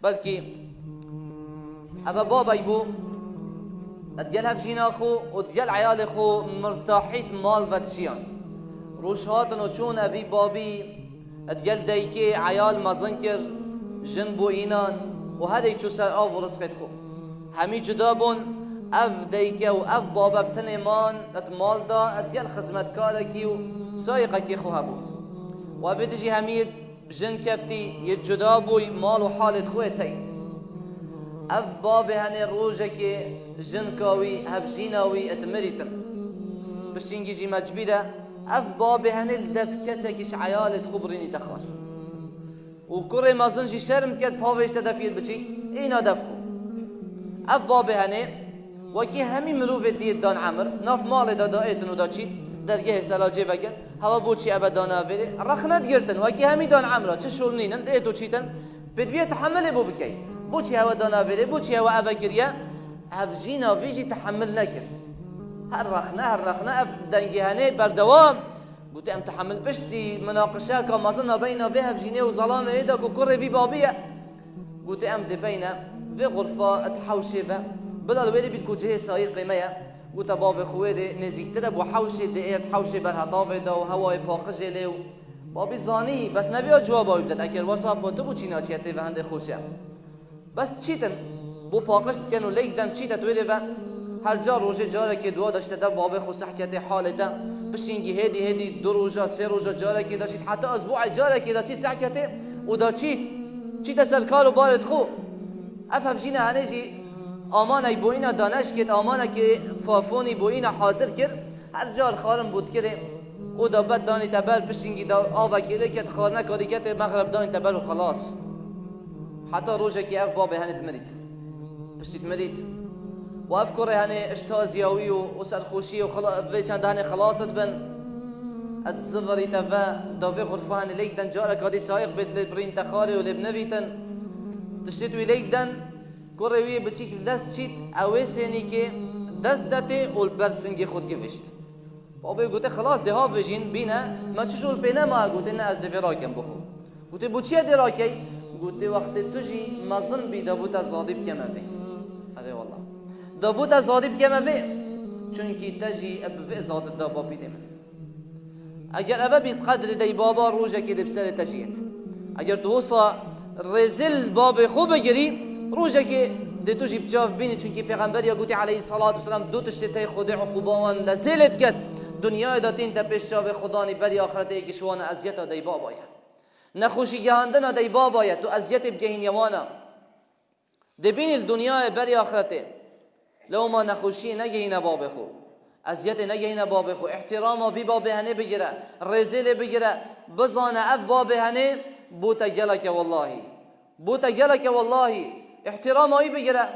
بلکه اما بابا يبو اديال هفجينا خو وديال عيال خو مرتاحيت مال ودشيان روش هاتن و چون اوی بابی اديال دايكي عيال مزنكر جنبو اينان و هده چو سر آو و رزقت خو همي جدابون اف دايكي و اف بابا بتنمان ات مال دا اديال خزمتكاركي و سايقكي خو هبو و اوی دجي همي جن كفتي يجدابو مال و حالت خوه تاي اف باب هنه روجه که جنکاوی هفجیناوی اتمریتن بشینگی جی مجبیره اف باب هنه الدف کسکش عیالت خبرینی تخار و کره مازن جی شرم کد پاوشت دفید بچی اینا دفخو اف باب هنه وکی همی مروف دید دان عمر ناف مال دا دایتن و دا چی درگه سلاجه وکر هوا بوچی ابدانا ویده رخنت گرتن وکی همی دان عمره چه شورنینن دیتو چیتن بدویه تحمله بو بکی بوچی هوا دانا ویده بوچی هوا اوکریه هفجینا ویجی تحمل نکر هر رخنه اف دنگهانه بردوام قلت ام تحمل بشتي مناقشه که مازن بينا به هفجینه و ظلام ایدا که کره وی بابیه قلت ام دی بينا في غرفه اتحوشه و بلا الویلی بید که جه سایر قیمه قلت باب خویده نزیکتره بو حوشه دی اتحوشه بر هطاوه دا و هوای پاقشه لیو بابی زانی بس نویا جواب آیدد اکر واسا پاتو بو چینا چیته و هنده خوشه بس چیتن بو پاقش کنو لیدن چیتا تویده و هر جا روزه جاره که دعا داشته ده بابه خو صحکت حالته بشینگی هدی دو روزه سه روزه جاره که داشت حتی اسبوع جاره که داشت صحکت و دا چیت سرکار و بارد خو افف جینا هنجی آمانه بو اینا دانش کد آمانه که فافونی بو اینا حاضر کرد هر جار خارم بود کرد و دا بد دانی تبر بشینگی دا آوه که لیکت خارنه کادی کت مغرب دانی تبر و خلاص حتی روزه که اف بابه هنت مرید بشتید مرید و اف کره هنه اشتازیاوی و سرخوشی و ویچند هنه خلاصت بن اد زفری تفا داوی غرفه هنه لیدن جاره کادی سایق بید لبرین تخاری و لبنویتن تشتید وی لیدن کره وی بچیک دست چید اوی سینی که دست داته و البرسنگی خود گوشت بابا گوته خلاص ده ها ویجین بینه ما چشول پینه ما گوته نه از زفی راکم بخو گوته بو چیه دی راکی گوته وقت تجی مظن بی دابوت زادب کمه بی اره والله دابوت زادب کمه بی چونکی تجی اب زادب دابا بیده من اگر ابا بیت قدر دی بابا روژه که دی بسر تجیت اگر توصا رزل باب خوب بگیری روژه که دی تجی بجاف بینی چونکی پیغمبر یا گوتی علیه الصلاة والسلام دو تشتی خود عقوبان لزیلت کد دنیای داتین تا پیش جاو خدانی بری آخرت ایک شوان ازیتا دی بابا نخوشی گهاندن دی بابا تو ازیت بگهین یوانا دبین الدنیا بری آخرته لو ما نخوشی نگهین باب خو ازیت نگهین باب خو احترام وی باب هنه بگیره رزل بگیره بزانه اف باب هنه بوتا گلک والله احترام وی بگیره